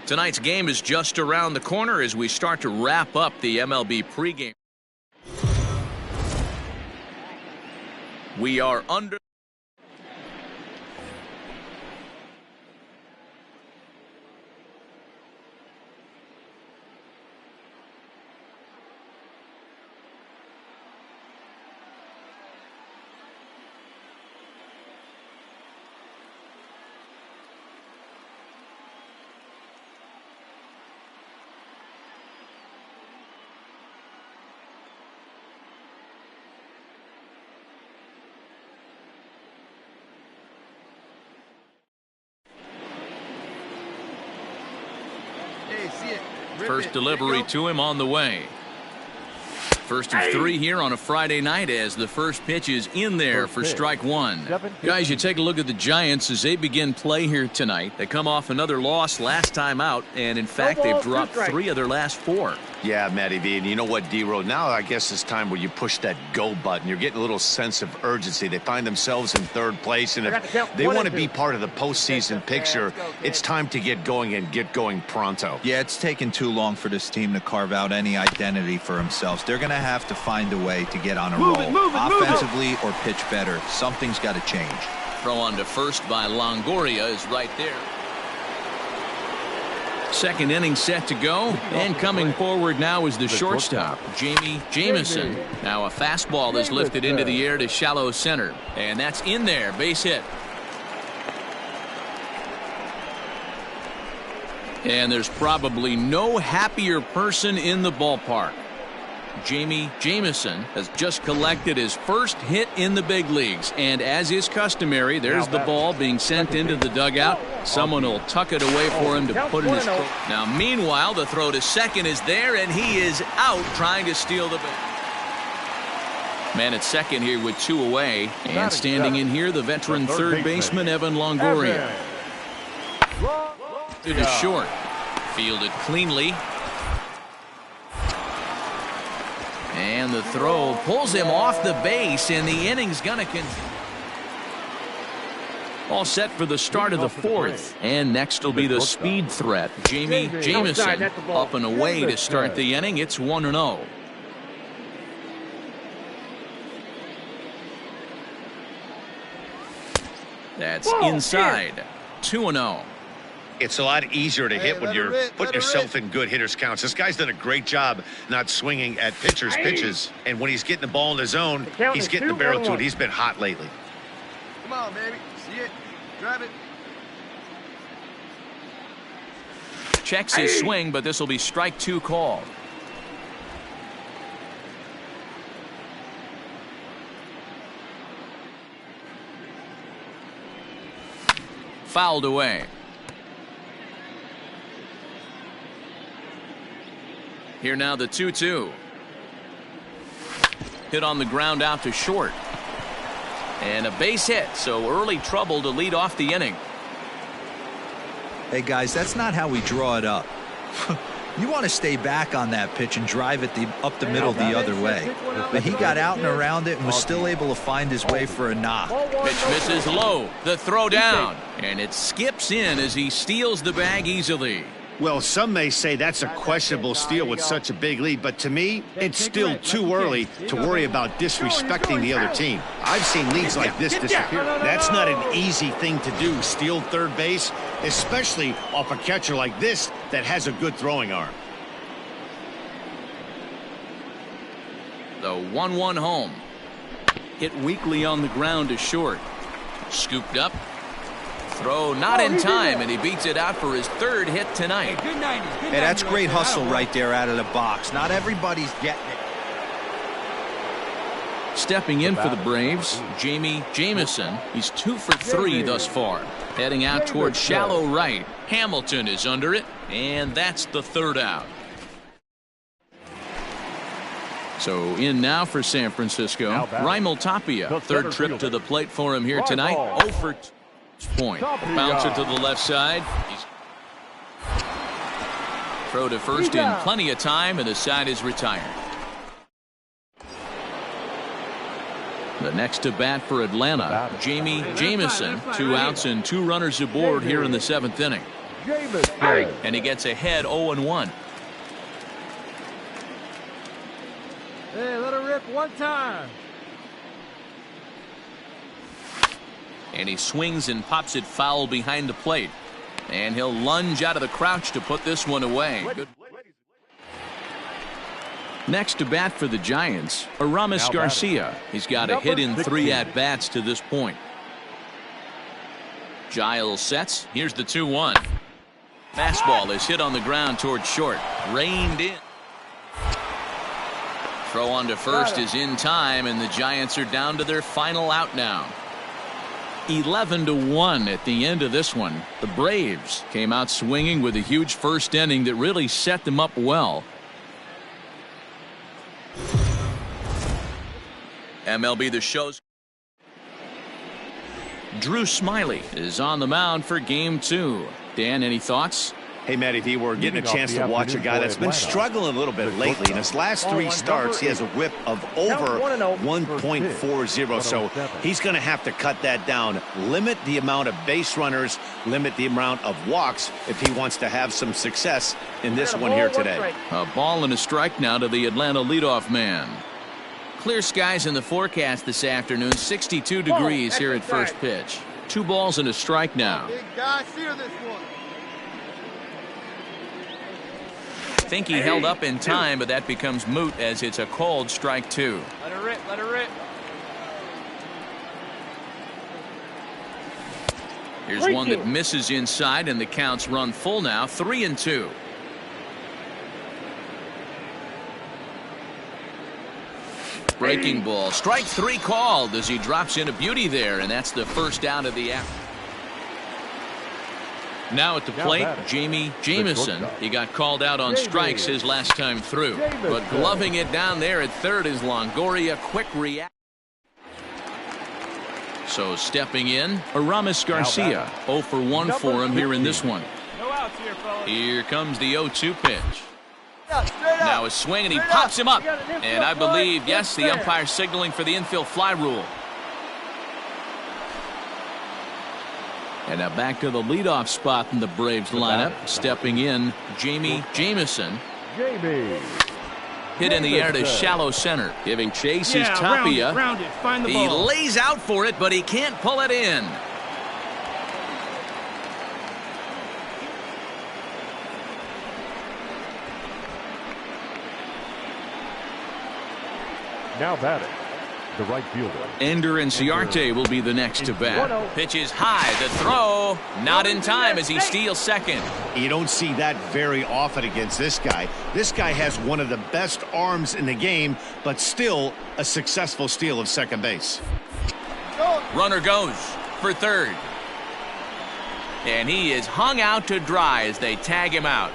Tonight's game is just around the corner as we start to wrap up the MLB pregame. We are under. First delivery to him on the way. First of three here on a Friday night as the first pitch is in there for strike one. Guys, you take a look at the Giants as they begin play here tonight. They come off another loss last time out, and in fact, they've dropped 3 of their last 4. Yeah, Matty V, and you know what, D-Row, now I guess it's time where you push that go button. You're getting a little sense of urgency. They find themselves in 3rd place, and if they want to be part of the postseason picture, it's time to get going and get going pronto. Yeah, it's taken too long for this team to carve out any identity for themselves. They're going to have to find a way to get on a roll, offensively or pitch better. Something's got to change. Throw on to first by Longoria is right there. Second inning set to go, and coming forward now is the shortstop, Jamie Jamison. Now a fastball is lifted into the air to shallow center, and that's in there, base hit. And there's probably no happier person in the ballpark. Jamie Jamison has just collected his first hit in the big leagues, and as is customary, there's the ball being sent into the dugout. Someone will tuck it away for him to put in his throw. Now meanwhile, the throw to second is there, and he is out trying to steal the base. Man at second here with 2 away, and standing in here the veteran third baseman Evan Longoria. It is short, fielded cleanly. And the throw pulls him off the base, and the inning's going to continue. All set for the start of the 4th. And next will be the speed threat, Jamie Jamison, up and away to start the inning. It's 1-0. That's inside. 2-0. It's a lot easier to hit when you're putting yourself in good hitters' counts. This guy's done a great job not swinging at pitchers' pitches. And when he's getting the ball in the zone, he's getting the barrel to it. He's been hot lately. Come on, baby. See it. Grab it. Checks his swing, but this will be strike 2 called. Fouled away. Here now the 2-2. Hit on the ground out to short. And a base hit, so early trouble to lead off the inning. Hey, guys, that's not how we draw it up. You want to stay back on that pitch and drive it up the middle the other way. But he got out and around it and was still able to find his way for a knock. Pitch misses low. The throw down. And it skips in as he steals the bag easily. Well, some may say that's a questionable steal with such a big lead, but to me, it's still too early to worry about disrespecting the other team. I've seen leads like this disappear. That's not an easy thing to do, steal third base, especially off a catcher like this that has a good throwing arm. The 1-1 home. Hit weakly on the ground to short. Scooped up. Throw not in time, and he beats it out for his 3rd hit tonight. Hey, that's great hustle right there out of the box. Not everybody's getting it. Stepping in for the Braves, Jamie Jamison. He's 2 for 3 thus far. Heading out towards shallow right. Hamilton is under it, and that's the 3rd out. So in now for San Francisco, Raimel Tapia. 3rd trip to the plate for him here tonight. 0 for 2. Point. Bouncer to the left side. Throw to first in plenty of time, and the side is retired. The next to bat for Atlanta, Jamie Jamison. 2 outs and 2 runners aboard here in the 7th inning. Jamison. And he gets ahead 0-1. Hey, let her rip one time. And he swings and pops it foul behind the plate. And he'll lunge out of the crouch to put this one away. Good. Next to bat for the Giants, Aramis Garcia. He's got a hit in 3 at-bats to this point. Giles sets. Here's the 2-1. Fastball is hit on the ground towards short. Reined in. Throw on to first is in time, and the Giants are down to their final out now. 11-1 at the end of this one. The Braves came out swinging with a huge first inning that really set them up well. MLB The Show's Drew Smyly is on the mound for game 2. Dan, any thoughts? Hey, Matty V, we're getting a chance to watch a guy that's been struggling a little bit lately. In his last 3 starts, he has a whip of over 1.40, so he's going to have to cut that down, limit the amount of base runners, limit the amount of walks if he wants to have some success in this one here today. A ball and a strike now to the Atlanta leadoff man. Clear skies in the forecast this afternoon, 62 degrees here at first pitch. 2 balls and a strike now. Big guy, steer this one. I think he held up in time, but that becomes moot as it's a called strike 2. Let her rip, let her rip. Here's one that misses inside, and the counts run full now, 3-2. Breaking ball, strike 3 called as he drops in a beauty there, and that's the first out of the afternoon. Now at the plate, Jamie Jamison. He got called out on strikes his last time through. But gloving it down there at third is Longoria. Quick react. So stepping in, Aramis Garcia. 0 for 1 for him here in this one. No outs here, fellas. Here comes the 0-2 pitch. Now a swing, and he pops him up. And I believe, yes, the umpire signaling for the infield fly rule. And now back to the leadoff spot in the Braves lineup. Stepping in, Jamie Jamison. Hit in the air to shallow center. Giving chase is Tapia. Round it, find the He ball. lays out for it, but he can't pull it in. Now batting, the right fielder. Ender Inciarte will be the next to bat. Pitch is high. The throw, not in time as he steals second. You don't see that very often against this guy. This guy has one of the best arms in the game, but still a successful steal of second base. Runner goes for third. And he is hung out to dry as they tag him out.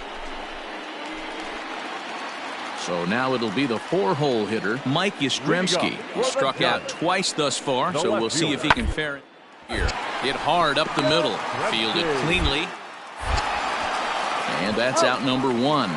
So now it'll be the 4-hole hitter, Mike Yastrzemski. He struck out twice thus far, so we'll see if he can fare it here. Hit hard up the middle. Fielded cleanly. And that's out number 1.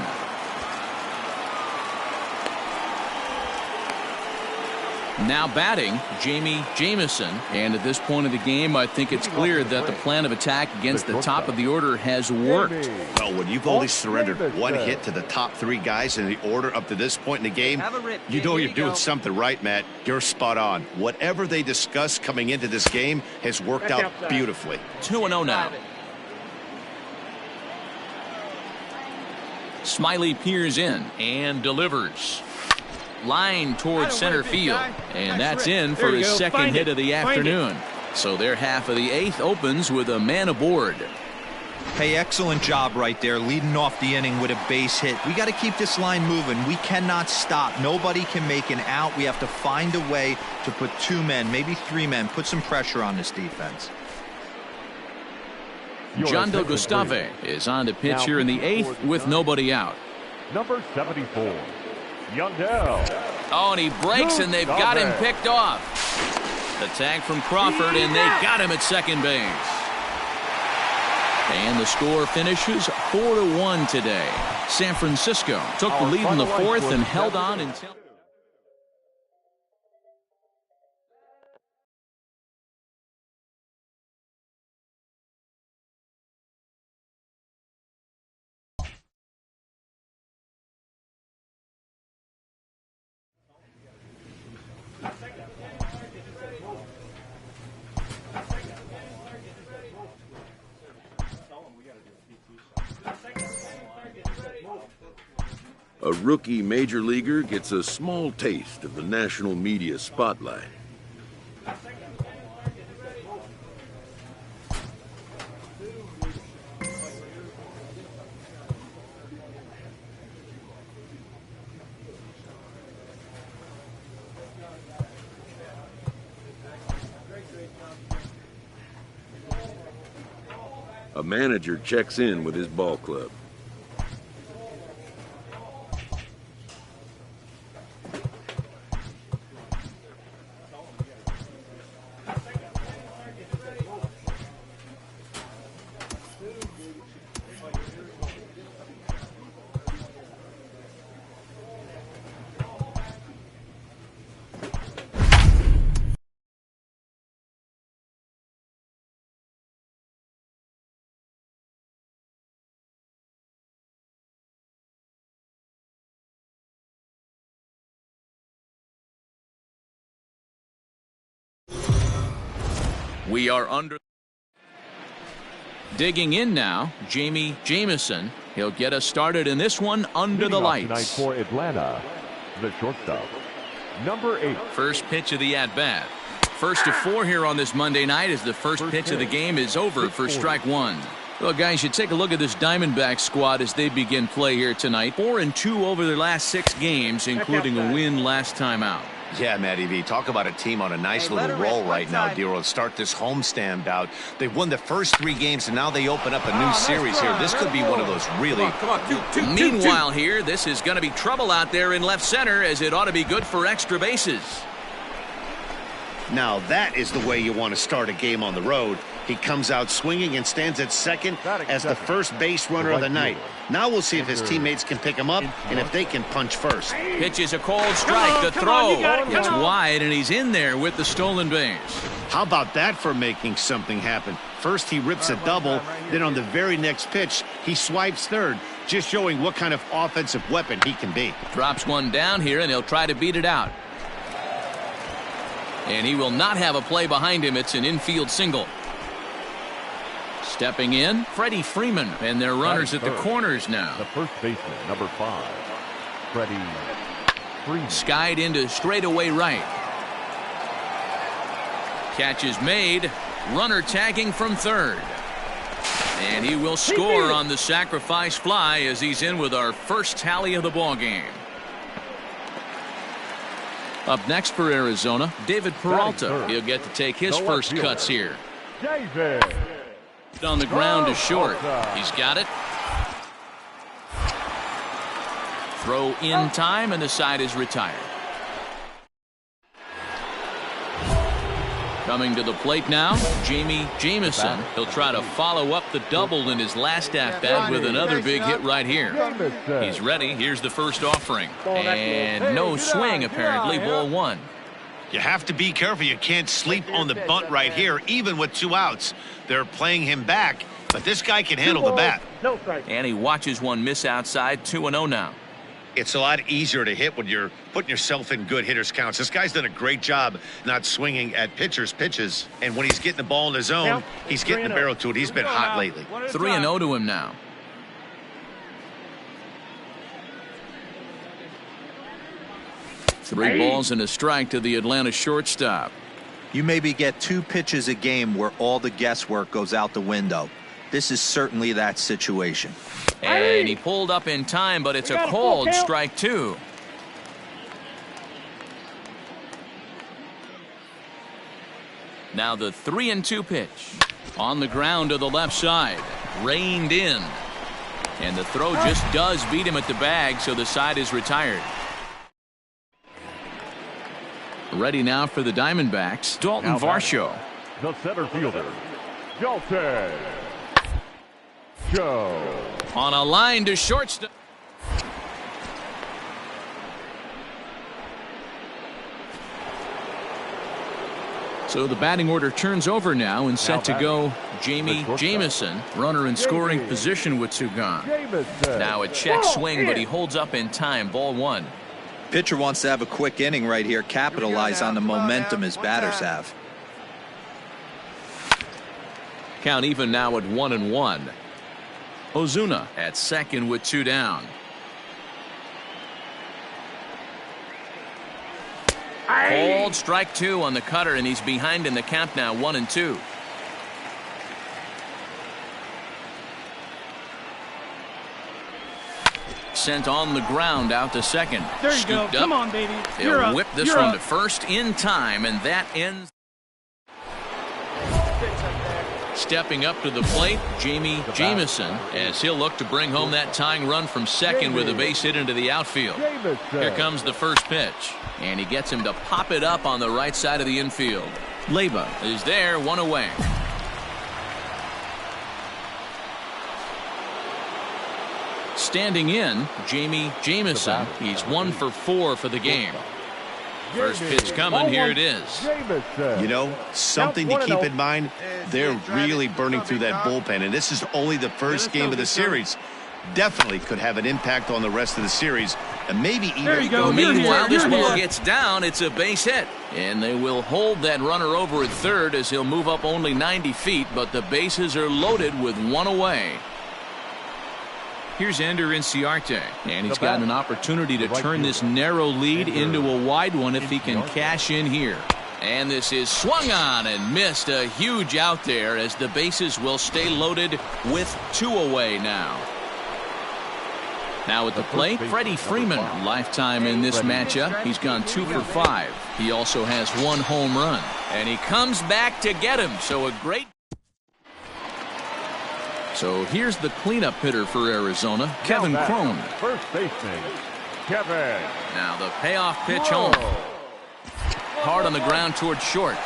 Now batting, Jamie Jamison. And at this point of the game, I think it's clear that the plan of attack against the top of the order has worked. Well, when you've only surrendered 1 hit to the top 3 guys in the order up to this point in the game, you know you're doing something right, Matt. You're spot on. Whatever they discussed coming into this game has worked out beautifully. 2-0 now. Smyly peers in and delivers. Line towards center field, and that's in for his second hit of the afternoon. So their half of the 8th opens with a man aboard. Hey, excellent job right there, leading off the inning with a base hit. We got to keep this line moving. We cannot stop. Nobody can make an out. We have to find a way to put 2 men, maybe 3 men, put some pressure on this defense. John Del Gustave is on to pitch here in the 8th with nobody out. Number 74. Yundell. Oh, and he breaks, and they've got him picked off. The tag from Crawford, and they got him at second base. And the score finishes 4-1 today. San Francisco took the lead in the 4th and held on until A rookie major leaguer gets a small taste of the national media spotlight. A manager checks in with his ball club. We are under. Digging in now, Jamie Jamison. He'll get us started in this one under the lights. Tonight for Atlanta, the shortstop, number 8. First pitch of the at-bat. First to 4 here on this Monday night as the first pitch of the game is over for strike 1. Well, guys, you take a look at this Diamondbacks squad as they begin play here tonight. 4-2 over their last 6 games, including a win last time out. Yeah, Matty V, talk about a team on a nice little roll right now, Dero. Start this homestand bout. They've won the first 3 games, and now they open up a new series here. This could be one of those really... Meanwhile here, this is going to be trouble out there in left center as it ought to be good for extra bases. Now that is the way you want to start a game on the road. He comes out swinging and stands at second as the first base runner of the night. Now we'll see if his teammates can pick him up and if they can punch first. Pitch is a cold strike. The throw. It's wide, and he's in there with the stolen base. How about that for making something happen? First he rips a double, then on the very next pitch, he swipes third, just showing what kind of offensive weapon he can be. Drops one down here, and he'll try to beat it out. And he will not have a play behind him. It's an infield single. Stepping in, Freddie Freeman, and their runners at the corners now. The first baseman, number 5, Freddie Freeman. Skied into straightaway right. Catch is made. Runner tagging from third. And he will score on the sacrifice fly as he's in with our first tally of the ball game. Up next for Arizona, David Peralta. He'll get to take his first cuts here. David. On the ground to short. He's got it. Throw in time, and the side is retired. Coming to the plate now, Jamie Jamison. He'll try to follow up the double in his last at-bat with another big hit right here. He's ready. Here's the first offering. And no swing, apparently. Ball 1. You have to be careful. You can't sleep on the bunt right here, even with 2 outs. They're playing him back, but this guy can handle the bat. And he watches one miss outside. 2-0 now. It's a lot easier to hit when you're putting yourself in good hitters' counts. This guy's done a great job not swinging at pitchers' pitches. And when he's getting the ball in his zone, he's getting the barrel to it. He's been hot lately. 3-0 to him now. Three balls and a strike to the Atlanta shortstop. You maybe get 2 pitches a game where all the guesswork goes out the window. This is certainly that situation. And he pulled up in time, but it's a cold strike 2. Now the 3-2 pitch. On the ground to the left side. Reined in. And the throw just does beat him at the bag, so the side is retired. Ready now for the Diamondbacks, Dalton Varsho. The center fielder, Dalton Joe. On a line to shortstop. So the batting order turns over now and set to go Jamie Jamison, runner in scoring position with 2 gone. Now a check swing, but he holds up in time. Ball 1. Pitcher wants to have a quick inning right here, capitalize on the momentum his batters have. Count even now at 1-1. Ozuna at second with 2 down. Called strike 2 on the cutter, and he's behind in the count now, 1-2. Sent on the ground out to second. There you go. Come on, baby. They'll whip this one to first in time, and that ends. Stepping up to the plate, Jamie Jamison, as he'll look to bring home that tying run from second with a base hit into the outfield. Here comes the first pitch, and he gets him to pop it up on the right side of the infield. Leyba is there, 1 away. Standing in, Jamie Jamison. He's 1 for 4 for the game. First pitch coming, here it is. You know, something to keep in mind, they're really burning through that bullpen, and this is only the first game of the series. Definitely could have an impact on the rest of the series, and maybe even. There you go. Meanwhile, this ball gets down. It's a base hit, and they will hold that runner over at third as he'll move up only 90 feet, but the bases are loaded with 1 away. Here's Ender Inciarte, and he's got an opportunity to turn this narrow lead into a wide one if he can cash in here. And this is swung on and missed. A huge out there as the bases will stay loaded with 2 away now. Now at the plate, Freddie Freeman, lifetime in this matchup. He's gone 2 for 5. He also has 1 home run, and he comes back to get him. So a great. So here's the cleanup hitter for Arizona, Kevin Cron. First baseman, Kevin. Now the payoff pitch home. Hard on the ground towards short.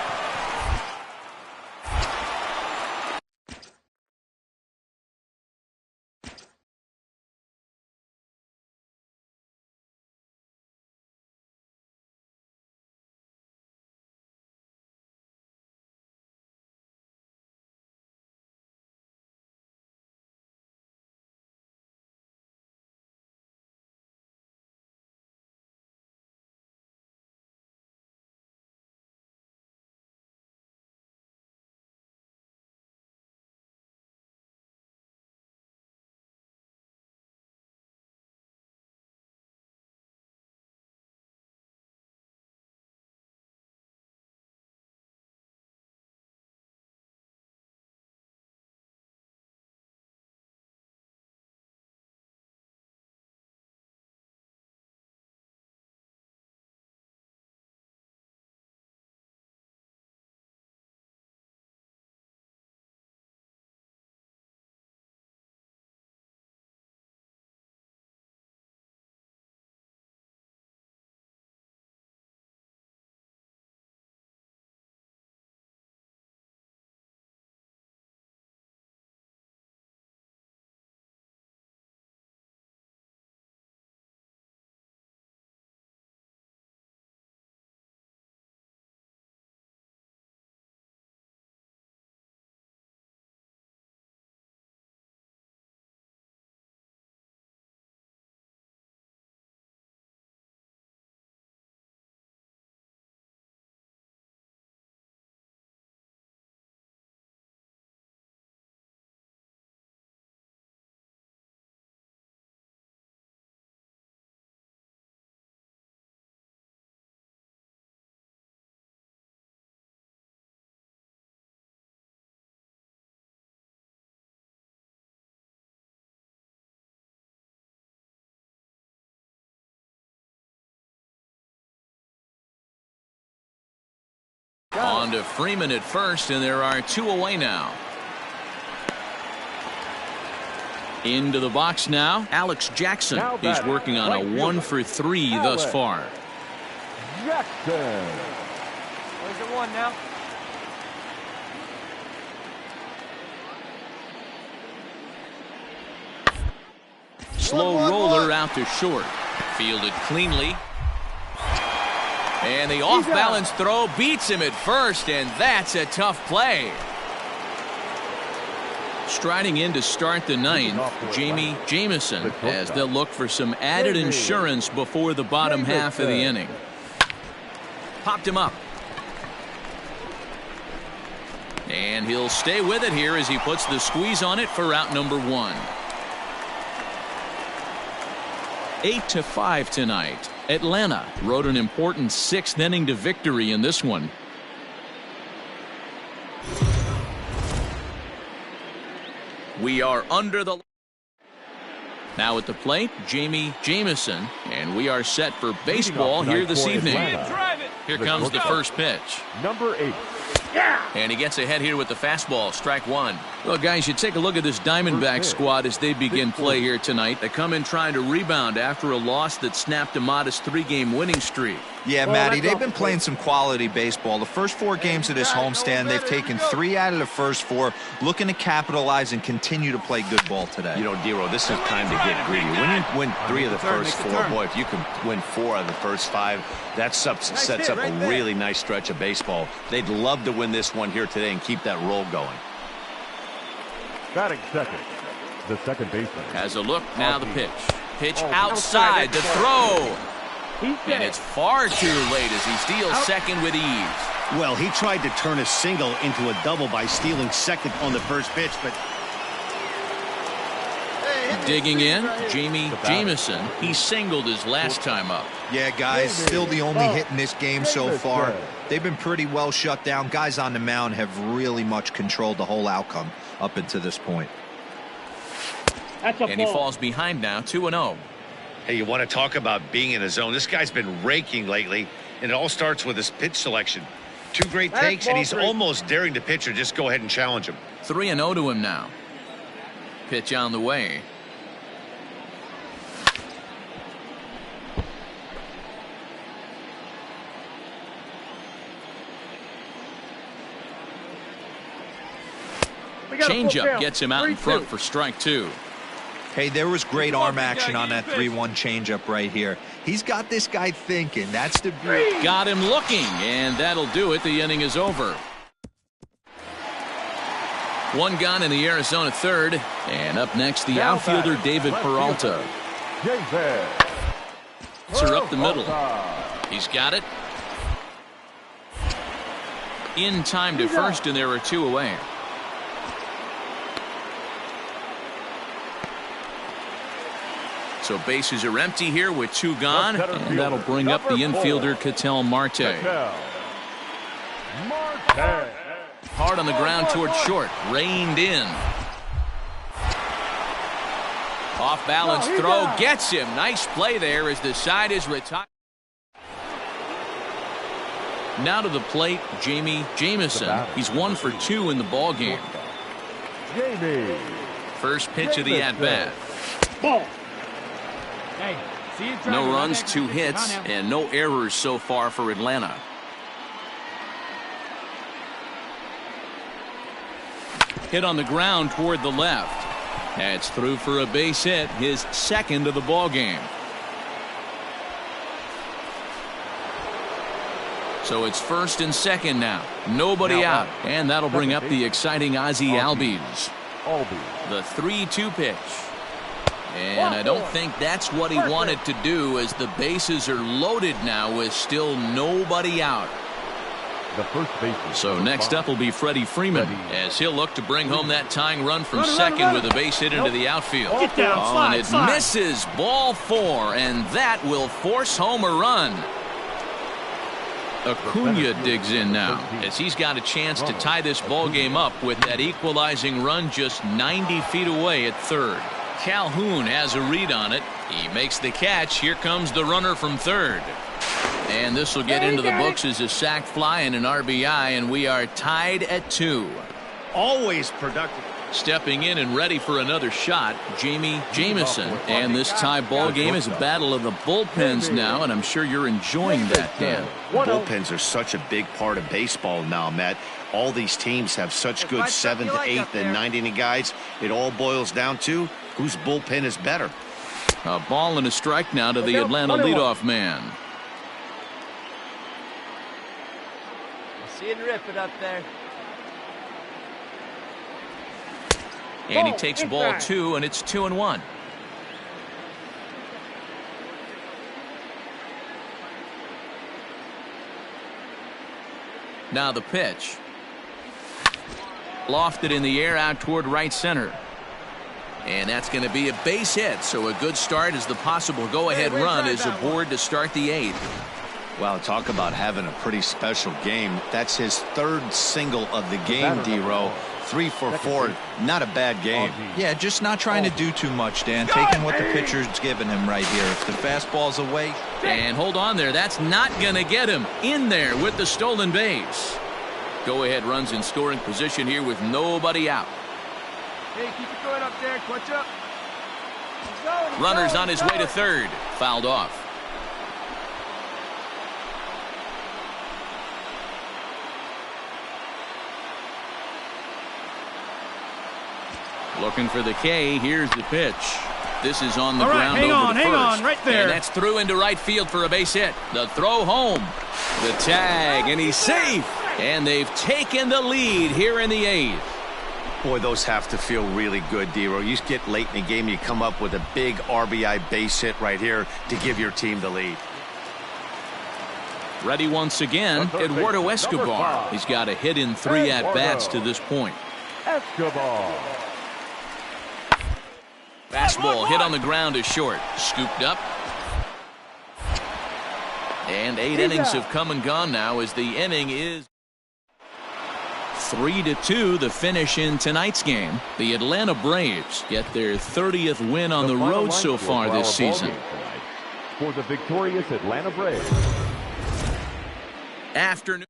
On to Freeman at first, and there are 2 away now. Into the box now, Alex Jackson. He's working on a 1 for 3 thus far. Jackson. Where's the 1 now? Slow roller out to short. Fielded cleanly. And the off-balance throw beats him at first, and that's a tough play. Striding in to start the 9th, Jamie Jamison, as they'll look for some added insurance before the bottom half of the inning. Popped him up. And he'll stay with it here as he puts the squeeze on it for out number 1. 8-5 tonight. Atlanta rode an important 6th inning to victory in this one. We are under the... Now at the plate, Jamie Jamison, and we are set for baseball here this evening. Here comes the first pitch. Number 8. And he gets ahead here with the fastball, strike one. Well, guys, you take a look at this Diamondback squad as they begin play here tonight. They come in trying to rebound after a loss that snapped a modest 3-game winning streak. Yeah, Matty, they've been playing some quality baseball. The first 4 games of this homestand, they've taken 3 out of the first 4, looking to capitalize and continue to play good ball today. You know, Dero, this is time to get greedy. When you win 3 of the first 4, boy, if you can win 4 out of the first 5, that sets up a really nice stretch of baseball. They'd love to win this one here today and keep that roll going. Batting second, the second baseman. Has a look, now the pitch. Pitch outside, the throw. And it's far too late as he steals second with ease. Well, he tried to turn a single into a double by stealing second on the first pitch, but... Digging in, Jamie Jamison. He singled his last time up. Yeah, guys, still the only hit in this game so far. They've been pretty well shut down. Guys on the mound have really much controlled the whole outcome up until this point. And he falls behind now, 2-0. Hey, you want to talk about being in a zone? This guy's been raking lately, and it all starts with his pitch selection. 2 great takes, and he's almost daring the pitcher just go ahead and challenge him. 3-0 to him now. Pitch on the way. Changeup gets him out in front for strike 2. Hey, there was great arm action on that 3-1 changeup right here. He's got this guy thinking. That's the beauty. Got him looking, and that'll do it. The inning is over. 1 gone in the Arizona third, and up next the outfielder David Peralta. It's her up the middle. He's got it. In time to first, and there are 2 away. So bases are empty here with 2 gone, and that'll bring up the infielder Ketel Marte. Hard on the ground towards short, reined in. Off balance throw, gets him. Nice play there as the side is retired. Now to the plate, Jamie Jamison. He's 1 for 2 in the ball game. First pitch of the at-bat. No runs, 2 hits, and no errors so far for Atlanta. Hit on the ground toward the left. That's through for a base hit, his 2nd of the ball game. So it's 1st and 2nd now. Nobody out, and that'll bring up the exciting Ozzie Albies. The 3-2 pitch. And I don't think that's what he wanted to do, as the bases are loaded now with still nobody out. So next up will be Freddie Freeman, as he'll look to bring home that tying run from second with a base hit into the outfield. And it misses, ball 4, and that will force home a run. Acuna digs in now, as he's got a chance to tie this ball game up with that equalizing run just 90 feet away at third. Calhoun has a read on it. He makes the catch. Here comes the runner from third. And this will get into the books as a sac fly and an RBI, and we are tied at 2. Always productive. Stepping in and ready for another shot, Jamie Jamison. And this tie ball game is a battle of the bullpens now, and I'm sure you're enjoying that, Dan. Bullpens are such a big part of baseball now, Matt. All these teams have such good 7th, 8th, and 9th inning guys. It all boils down to whose bullpen is better. A ball and a strike now to the Atlanta leadoff man. See you rip it up there. And he takes ball 2, and it's 2-1. Now the pitch. Lofted in the air out toward right center. And that's going to be a base hit, so a good start as the possible go-ahead run is aboard to start the 8th. Wow, talk about having a pretty special game. That's his 3rd single of the game, D-Row. 3 for 4, not a bad game. Yeah, just not trying to do too much, Dan. Taking what the pitcher's giving him right here. If the fastball's away. And hold on there. That's not going to get him in there with the stolen base. Go-ahead runs in scoring position here with nobody out. Hey, keep it going up there. Clutch up. Runner's on his way to 3rd. Fouled off. Looking for the K. Here's the pitch. This is on the ground over to first. Hang on, right there. And that's through into right field for a base hit. The throw home. The tag, and he's safe. And they've taken the lead here in the 8th. Boy, those have to feel really good, D-Row. You get late in the game, you come up with a big RBI base hit right here to give your team the lead. Ready once again, Eduardo Escobar. He's got a hit in 3 at-bats to this point. Escobar. Fastball hit on the ground is short. Scooped up. And 8 innings have come and gone now as the inning is 3-2, the finish in tonight's game. The Atlanta Braves get their 30th win on the road so far this season. For the victorious Atlanta Braves. Afternoon.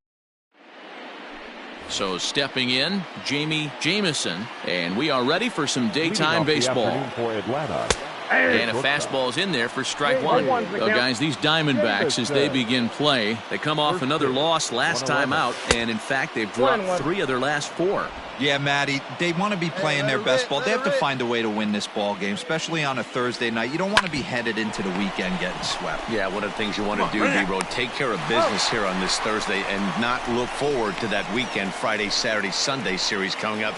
So stepping in, Jamie Jamison, and we are ready for some daytime baseball. For Atlanta. And a fastball's in there for strike 1. So guys, these Diamondbacks, as they begin play, they come off another loss last time out, and in fact, they've dropped 3 of their last 4. Yeah, Matty, they want to be playing their best ball. They have to find a way to win this ball game, especially on a Thursday night. You don't want to be headed into the weekend getting swept. Yeah, one of the things you want to do, D-Row, take care of business here on this Thursday and not look forward to that weekend, Friday, Saturday, Sunday series coming up.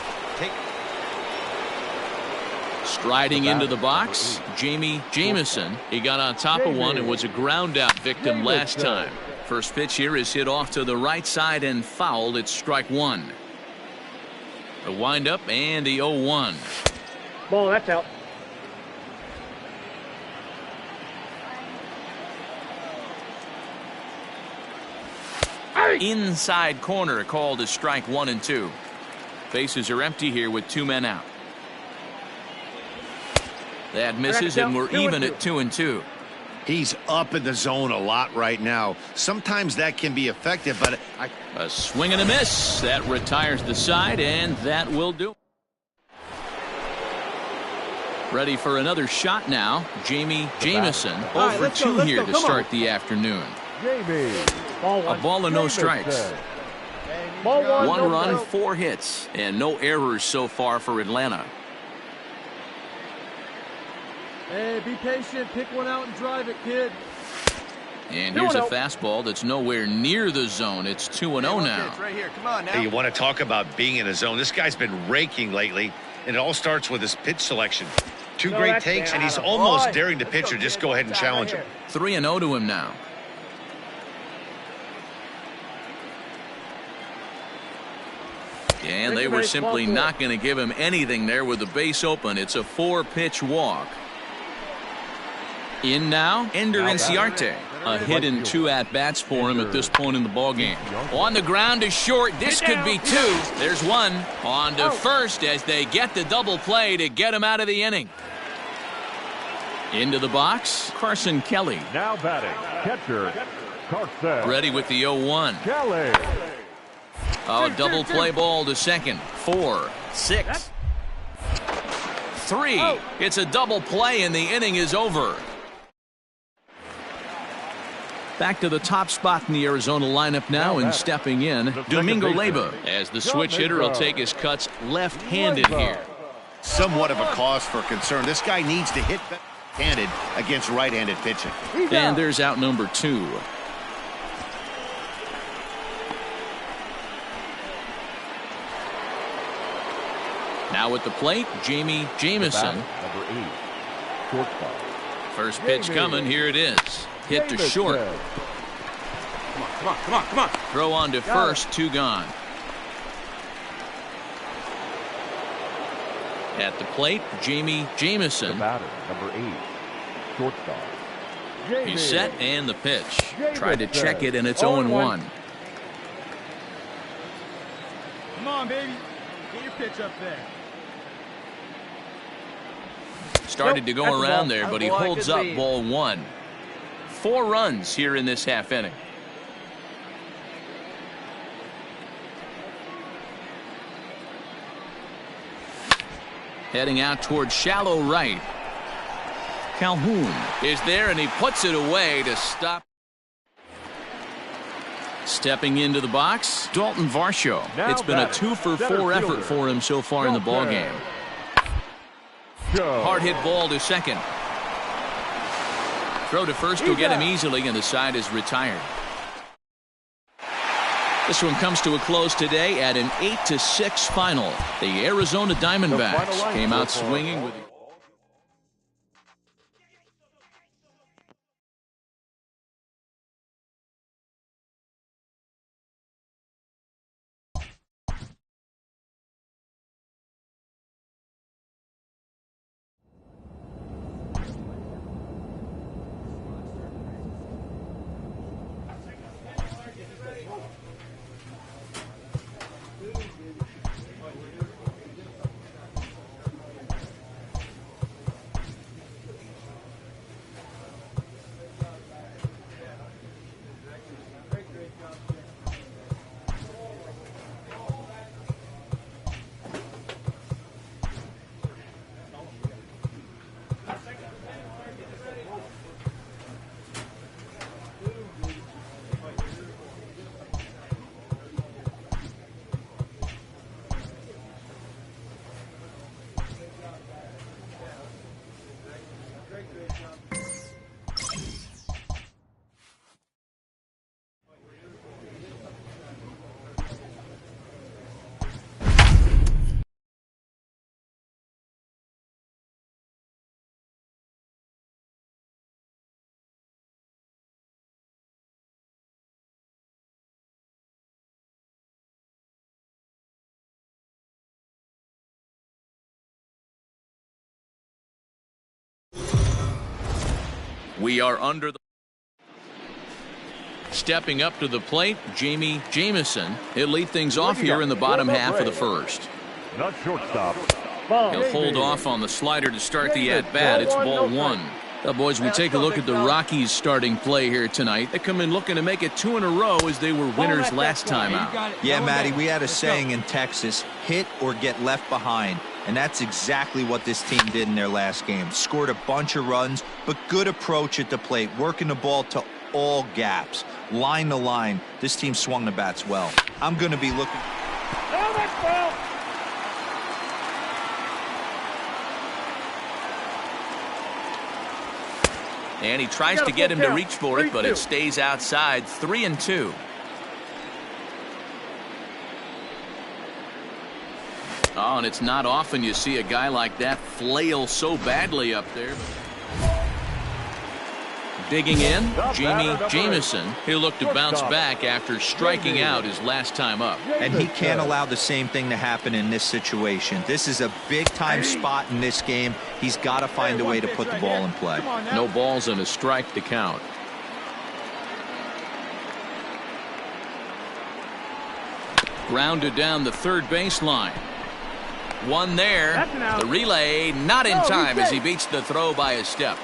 Striding into the box, Jamie Jamison. He got on top of one and was a ground out victim last time. First pitch here is hit off to the right side and fouled. It's strike 1. The windup and the 0-1. Ball, that's out. Inside corner called as strike 1 and 2. Bases are empty here with 2 men out. That misses, and we're even at 2 and 2. He's up in the zone a lot right now. Sometimes that can be effective, but A swing and a miss. That retires the side, and that will do. Ready for another shot now. Jamie Jamison. 0 for 2 here to start the afternoon. Jamie. A ball and no strikes. Ball 1 run, 4 hits, and no errors so far for Atlanta. Hey, be patient. Pick one out and drive it, kid. And here's a fastball that's nowhere near the zone. It's 2-0 now. It's right here. Come on now. hey, you want to talk about being in the zone. This guy's been raking lately, and it all starts with his pitch selection. 2 great takes, and he's almost daring the pitcher. Just go ahead and challenge him. 3-0 to him now. And they were simply not going to give him anything there with the base open. It's a 4-pitch walk. In now, Ender Inciarte. A hit and 2 at-bats for him at this point in the ballgame. On the ground is short. This could be 2. There's 1. On to first as they get the double play to get him out of the inning. Into the box, Carson Kelly. Now batting, catcher, Carson. Ready with the 0-1. Kelly. A double play ball to second. 4, 6, 3. It's a double play and the inning is over. Back to the top spot in the Arizona lineup now, and stepping in, Domingo Leyba, as the switch hitter will take his cuts left-handed here. Somewhat of a cause for concern. This guy needs to hit handed against right-handed pitching. And there's out number 2. Now at the plate, Jamie Jamison. Number 8, shortstop. First pitch coming. Here it is. Hit to short. Come on. Throw on to first. 2 gone. At the plate, Jamie The Jamison. batter, number 8, shortstop. He's set and the pitch. Jamison. Tried to check it and it's 0-1. Come on, baby. Get your pitch up there. Started to Nope, go that's a around ball. there, but he That's a ball. holds Good up lead. ball 1. 4 runs here in this half inning. Heading out towards shallow right. Calhoun is there and he puts it away to stop. Stepping into the box, Dalton Varsho. Now It's been a batting, 2-for-4 center effort fielder, for him so far in the ball game. Go. Hard hit ball to second. Throw to first will get him easily, and the side is retired. This one comes to a close today at an 8-6 final. The Arizona Diamondbacks came out swinging with. We are under the. Stepping up to the plate, Jamie Jamison. He'll lead things off here in the bottom half of the first. Not shortstop. He'll hold off on the slider to start the at-bat. It's ball 1. Well, boys, we take a look at the Rockies' starting play here tonight. They come in looking to make it 2 in a row as they were winners last time out. Yeah, Matty, we had a saying in Texas, hit or get left behind. And that's exactly what this team did in their last game. Scored a bunch of runs, but good approach at the plate, working the ball to all gaps. Line to line, this team swung the bats well. I'm going to be looking. And he tries to get him to reach for it, but it stays outside. 3-2. Oh, and it's not often you see a guy like that flail so badly up there. Digging in, Jamie Jamison. He'll look to bounce back after striking out his last time up. And he can't allow the same thing to happen in this situation. This is a big-time spot in this game. He's got to find a way to put the ball in play. No balls and a strike to count. Grounded down the third baseline. One there. The relay not in time as he beats the throw by a step.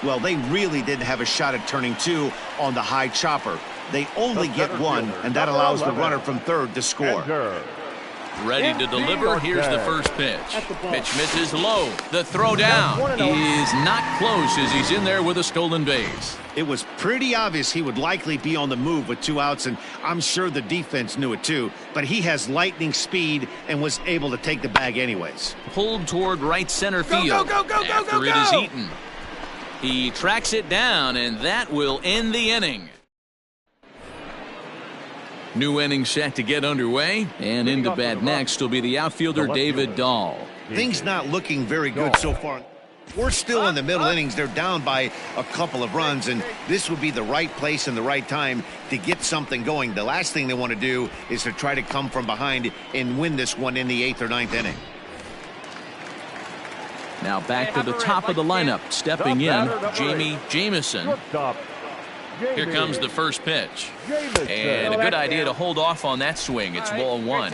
Well, they really didn't have a shot at turning 2 on the high chopper. They only get 1, and that allows the runner from third to score. Ready to deliver. Here's the first pitch. Pitch misses low. The throw down is not close as he's in there with a stolen base. It was pretty obvious he would likely be on the move with 2 outs, and I'm sure the defense knew it too. But he has lightning speed and was able to take the bag anyways. Pulled toward right center field after it is eaten. He tracks it down, and that will end the inning. New inning set to get underway, and into bat next will be the outfielder David Dahl. Things not looking very good so far. We're still in the middle innings. They're down by a couple of runs, and this would be the right place and the right time to get something going. The last thing they want to do is to try to come from behind and win this one in the 8th or 9th inning. Now back to the top of the lineup. Stepping in, Jamie Jamison. Here comes the first pitch. And a good idea to hold off on that swing. It's ball one.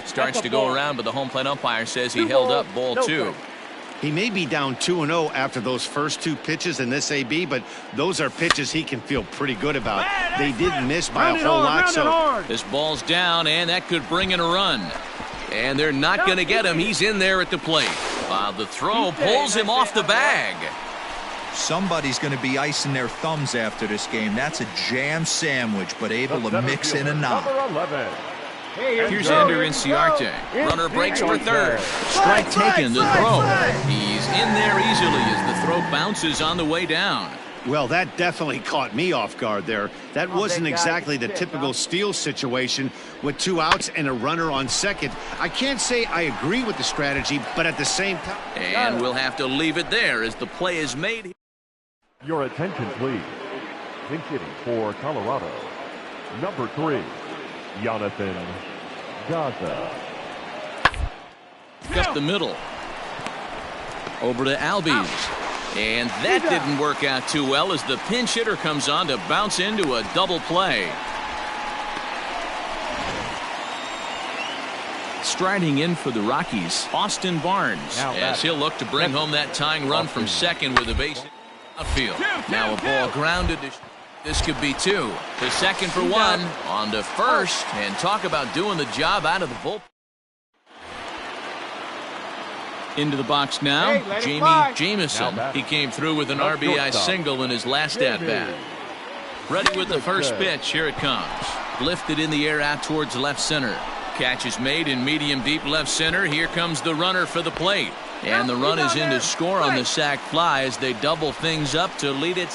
Starts to go around, but the home plate umpire says he held up ball two. He may be down 2-0 after those first 2 pitches in this AB, but those are pitches he can feel pretty good about. They didn't miss by a whole lot. So this ball's down, and that could bring in a run. And they're not going to get him. He's in there at the plate. The throw pulls him off the bag. Somebody's going to be icing their thumbs after this game. That's a jam sandwich, but able to mix in a knock. Here's Ender Inciarte. Runner breaks for third. Strike taken, the throw. He's in there easily as the throw bounces on the way down. Well, that definitely caught me off guard there. That wasn't exactly the typical steal situation with 2 outs and a runner on second. I can't say I agree with the strategy, but at the same time... And we'll have to leave it there as the play is made. Your attention, please. Pinch hitting for Colorado, number 3, Jonathan Gaza. Up the middle. Over to Albies. And that didn't work out too well as the pinch hitter comes on to bounce into a double play. Striding in for the Rockies, Austin Barnes, as he'll look to bring home that tying run from second with a base outfield. Now a ball grounded. This could be 2. To second for 1. On to first. And talk about doing the job out of the bullpen. Into the box now, Jamie Jamison. He came through with an RBI single in his last at-bat. Ready with the first pitch. Here it comes. Lifted in the air out towards left center. Catch is made in medium deep left center. Here comes the runner for the plate. And the run is in to score on the sac fly as they double things up to lead it.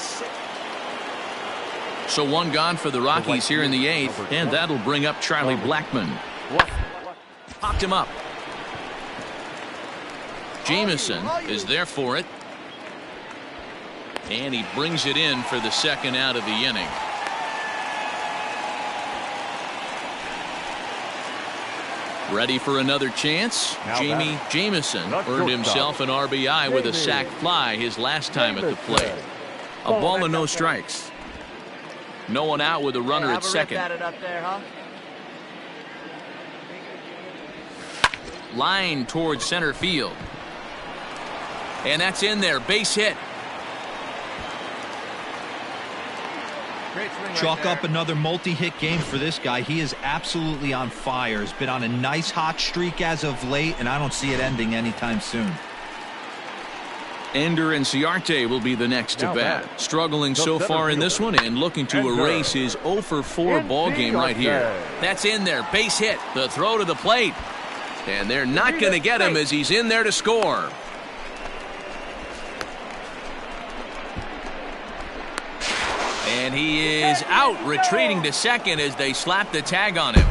So 1 gone for the Rockies here in the 8th, and that'll bring up Charlie Blackmon. Popped him up. Jamison is there for it. And he brings it in for the second out of the inning. Ready for another chance? Jamie Jamison earned himself an RBI with a sac fly his last time at the plate. A ball and no strikes. No one out with a runner at second. Line towards center field. And that's in there. Base hit. Chalk up another multi-hit game for this guy. He is absolutely on fire. He's been on a nice hot streak as of late, and I don't see it ending anytime soon. Ender Inciarte will be the next to bat. Struggling so far in this one and looking to erase his 0-for-4 ball game right here. That's in there. Base hit. The throw to the plate. And they're not going to get him as he's in there to score. And he is out, retreating to second as they slap the tag on him.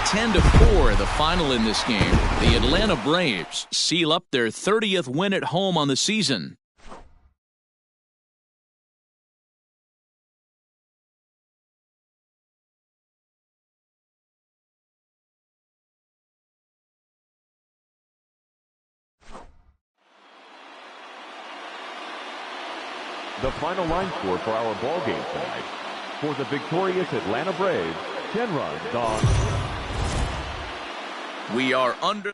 10-4, the final in this game. The Atlanta Braves seal up their 30th win at home on the season. The final line score for our ball game tonight. For the victorious Atlanta Braves, 10 runs on. We are under.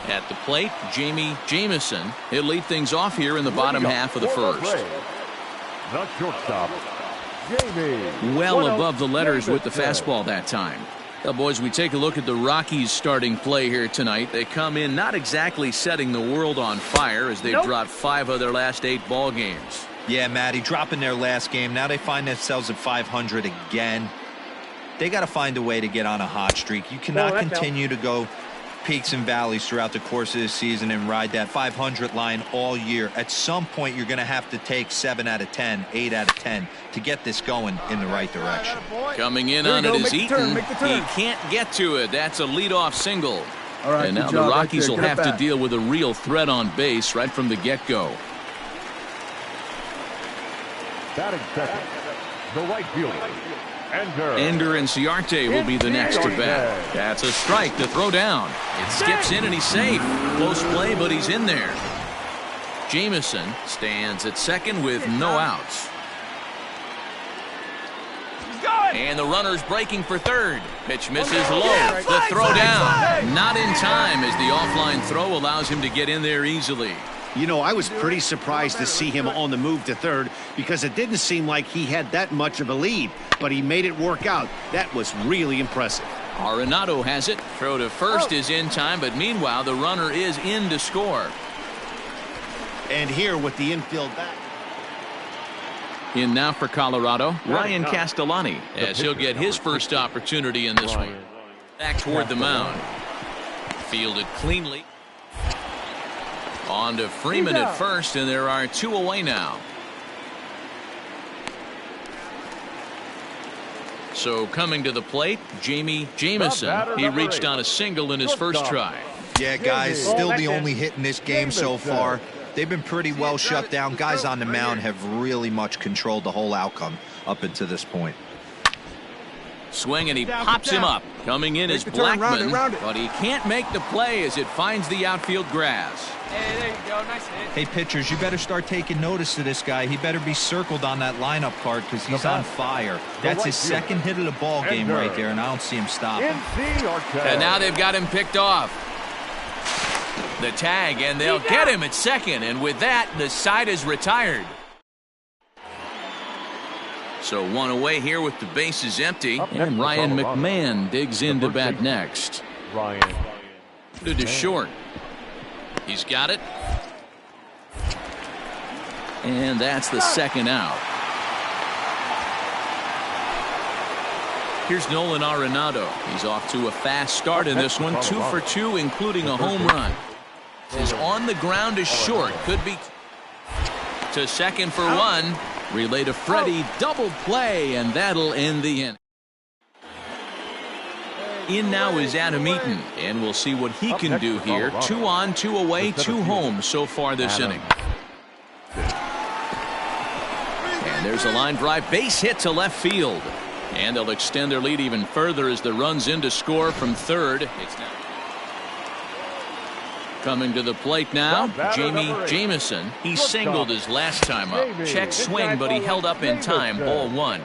At the plate, Jamie Jamison. He'll lead things off here in the bottom half of the first. The shortstop, Jamie. Well above the letters with the fastball that time. Well, boys, we take a look at the Rockies starting play here tonight. They come in not exactly setting the world on fire as they've dropped 5 of their last 8 ball games. Yeah, Matty, dropping their last game. Now they find themselves at 500 again. They got to find a way to get on a hot streak. You cannot continue to go peaks and valleys throughout the course of this season and ride that 500 line all year. At some point, you're going to have to take 7 out of 10, 8 out of 10 to get this going in the right direction. Coming in on it is Eaton. He can't get to it. That's a leadoff single. All right, and now the Rockies will have to deal with a real threat on base right from the get-go. Batting second, the right fielder, Ender Inciarte will be the next to bat. That's a strike to throw down. It skips in and he's safe. Close play, but he's in there. Jameson stands at second with no outs. And the runner's breaking for third. Pitch misses low. The throw down. Not in time as the offline throw allows him to get in there easily. You know, I was pretty surprised to see him on the move to third because it didn't seem like he had that much of a lead, but he made it work out. That was really impressive. Arenado has it. Throw to first is in time, but meanwhile the runner is in to score. And here with the infield back. In now for Colorado, Ryan Castellani, as he'll get his first opportunity in this one. Back toward the mound. Fielded cleanly. On to Freeman at first, and there are 2 away now. So coming to the plate, Jamie Jameson. He reached on a single in his first try. Yeah, guys, still the only hit in this game so far. They've been pretty well shut down. Guys on the mound have really much controlled the whole outcome up until this point. Swing, and he pops him up. Coming in is Blackman, but he can't make the play as it finds the outfield grass. Hey, there you go. Nice hit. Hey, pitchers, you better start taking notice of this guy. He better be circled on that lineup card because he's on fire. That's his second hit of the ball game right there, and I don't see him stopping. And now they've got him picked off. The tag, and they'll get him at second, and with that, the side is retired. So 1 away here with the bases empty, and Ryan McMahon digs in to bat next. To short. He's got it. And that's the second out. Here's Nolan Arenado. He's off to a fast start in this one. 2 for 2, including a home run. Is on the ground to short. Could be to second for 1. Relay to Freddie. Double play, and that'll end the inning. In now is Adam Eaton, and we'll see what he can do here. 2 on, 2 away, 2 home so far this inning. And there's a line drive, base hit to left field. And they'll extend their lead even further as the run's in to score from third. It's now coming to the plate now, Jamie Jameson. He singled his last time up. Check swing, but he held up in time. Ball 1.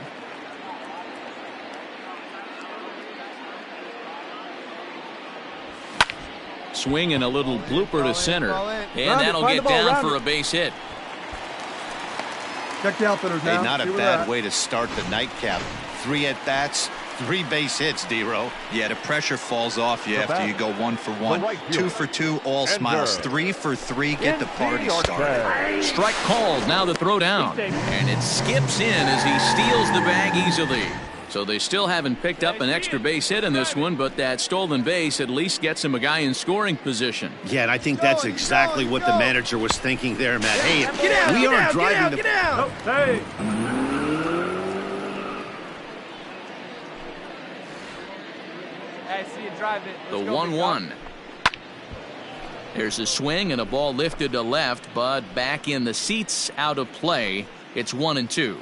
Swing and a little blooper to center. And that'll get down for a base hit. Check the outfielders now. Hey, not a bad way to start the nightcap. 3 at-bats, 3 base hits, D-Row. Yeah, the pressure falls off you after you go 1 for 1. 2 for 2, all smiles. 3 for 3, get the party started. Strike called, now the throw down. And it skips in as he steals the bag easily. So they still haven't picked up an extra base hit in this one, but that stolen base at least gets him a guy in scoring position. Yeah, and I think that's exactly what the manager was thinking there, Matt. Hey, we aren't driving the... Hey. I see you drive it. The 1-1. There's a swing and a ball lifted to left, but back in the seats, out of play. It's 1-2.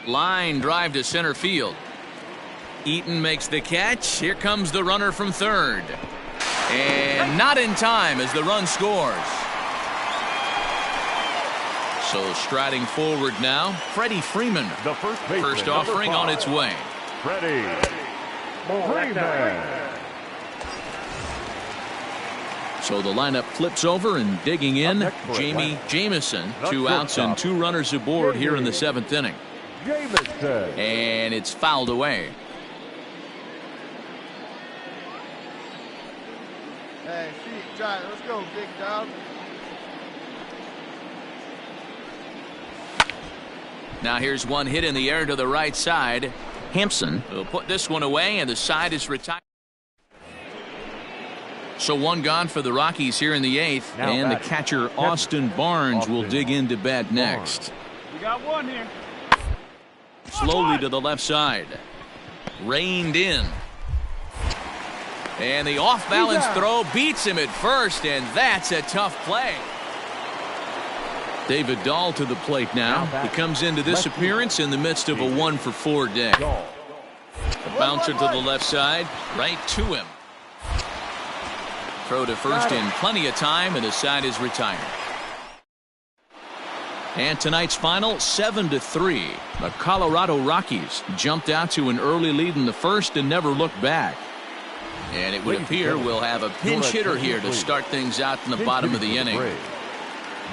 Line drive to center field. Eaton makes the catch. Here comes the runner from third. And not in time as the run scores. So striding forward now, Freddie Freeman. The first offering on its way. Freddie Freeman. So the lineup flips over, and digging in, Jamie Jameson. 2 outs and 2 runners aboard here in the 7th inning. And it's fouled away. Hey, see, try it. Let's go, big dog. Now here's one hit in the air to the right side. Hampson will put this one away, and the side is retired. So one gone for the Rockies here in the 8th, and the catcher Austin Barnes will dig into bat next. We got one here. Slowly to the left side. Reined in. And the off-balance throw beats him at first, and that's a tough play. David Dahl to the plate now. He comes into this appearance in the midst of a 1-for-4 day. The bouncer to the left side, right to him. Throw to first in plenty of time, and the side is retired. And tonight's final, 7-3. The Colorado Rockies jumped out to an early lead in the first and never looked back. And it would appear we'll have a pinch hitter here to start things out in the bottom of the inning.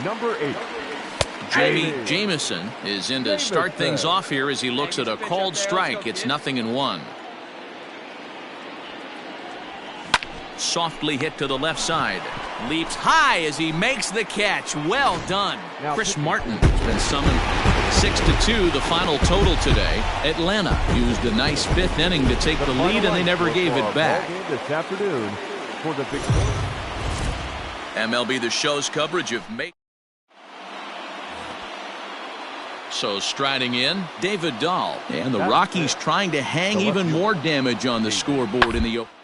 Number 8. Jamie Jamison is in to start things off here as he looks at a called strike. It's 0-1. Softly hit to the left side. Leaps high as he makes the catch. Well done. Chris Martin has been summoned. 6-2 the final total today. Atlanta used a nice 5th inning to take the lead, and they never gave it back. This afternoon for the big MLB The Show's coverage of May. So striding in, David Dahl, and the Rockies trying to hang even more damage on the scoreboard in the opening.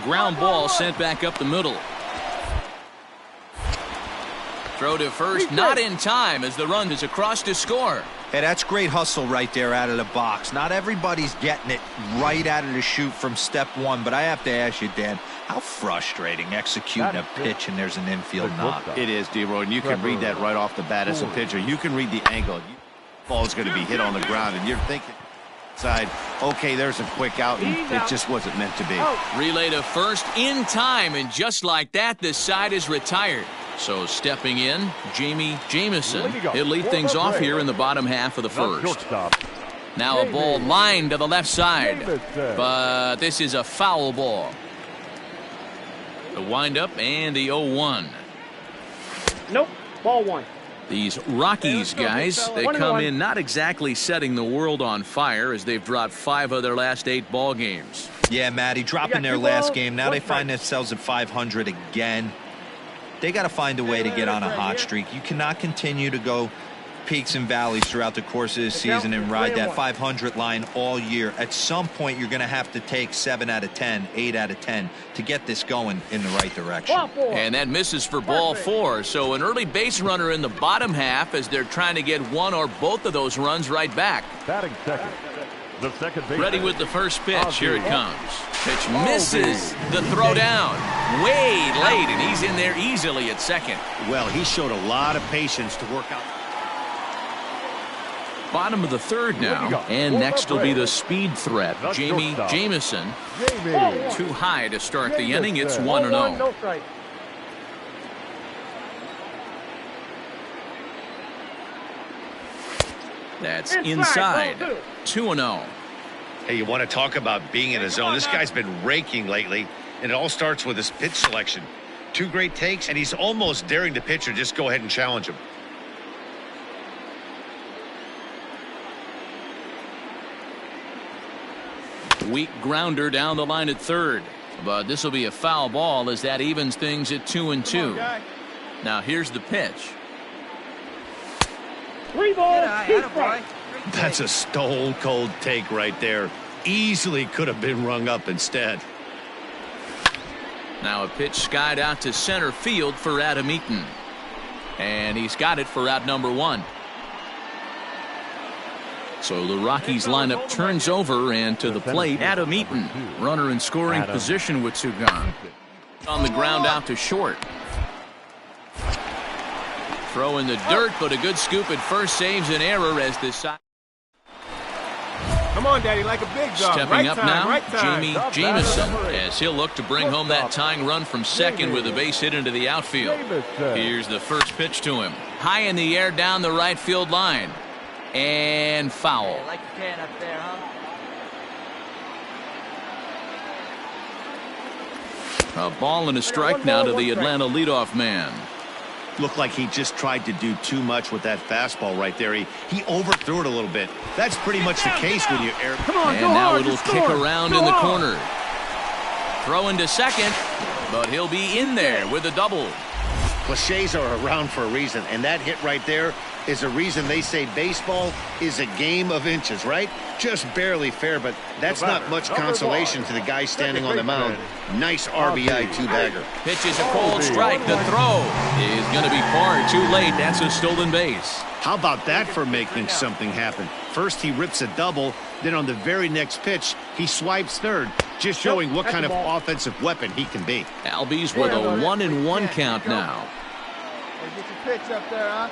Ground ball sent back up the middle. Throw to first, not in time as the run is across to score. Hey, that's great hustle right there out of the box. Not everybody's getting it right out of the chute from step one, but I have to ask you, Dan, how frustrating executing a pitch and there's an infield knock. It is, D-Roy, and you can read that right off the bat as a pitcher. You can read the angle. Ball is going to be hit on the ground, and you're thinking side, okay, there's a quick out, and it just wasn't meant to be. Relay to first in time, and just like that, the side is retired. So stepping in, Jamie Jamison. He'll lead things off here in the bottom half of the first. Now a ball lined to the left side, but this is a foul ball. The windup and the 0-1. Nope, ball 1. These Rockies guys, they come in not exactly setting the world on fire as they've dropped 5 of their last 8 ball games. Yeah, Matty, dropping their last game. Now they find themselves at 500 again. They got to find a way to get on a hot streak. You cannot continue to go peaks and valleys throughout the course of the season and ride that 500 line all year. At some point, you're going to have to take 7 out of 10, 8 out of 10 to get this going in the right direction. And that misses for ball 4. So an early base runner in the bottom half as they're trying to get one or both of those runs right back. Batting second. The second baseman. Ready with the first pitch. Here it comes. Pitch misses the throw down. Way late, and he's in there easily at second. Well, he showed a lot of patience to work out. Bottom of the third now, and next will be the speed threat, Jamie Jamison. Too high to start the inning. It's 1-0. That's inside. 2-0. Hey, you want to talk about being in a zone? This guy's been raking lately, and it all starts with his pitch selection. 2 great takes, and he's almost daring the pitcher just go ahead and challenge him. Weak grounder down the line at third, but this will be a foul ball as that evens things at 2-2. Now here's the pitch. 3 balls, 2 strikes. That's a stone cold take right there. Easily could have been rung up instead. Now a pitch skied out to center field for Adam Eaton, and he's got it for out number 1. So the Rockies lineup turns over, and to the plate, Adam Eaton, runner in scoring position with 2 gone. On the ground out to short. Throw in the dirt, but a good scoop at first saves an error as this side. Come on, Daddy, like a big dog. Stepping up now, Jamie Jamison, as he'll look to bring home that tying run from second with a base hit into the outfield. Here's the first pitch to him. High in the air down the right field line. And foul. Like you can up there, huh? A ball and a strike now to the Atlanta leadoff man. Looked like he just tried to do too much with that fastball right there. He overthrew it a little bit. That's pretty much the case when you air. Come on, And go now hard, it'll just kick score. around Go in the hard. corner. Throw into second, but he'll be in there with a double. Cliches are around for a reason, and that hit right there is a reason they say baseball is a game of inches, right? Just barely fair, but that's not much consolation to the guy standing on the mound. Nice RBI two-bagger. Pitch is a cold strike. The throw is going to be far too late. That's a stolen base. How about that for making something happen? First, he rips a double. Then on the very next pitch, he swipes third, just showing what kind of offensive weapon he can be. Albies with a 1-1 count now. Hey, get your pitch up there, huh?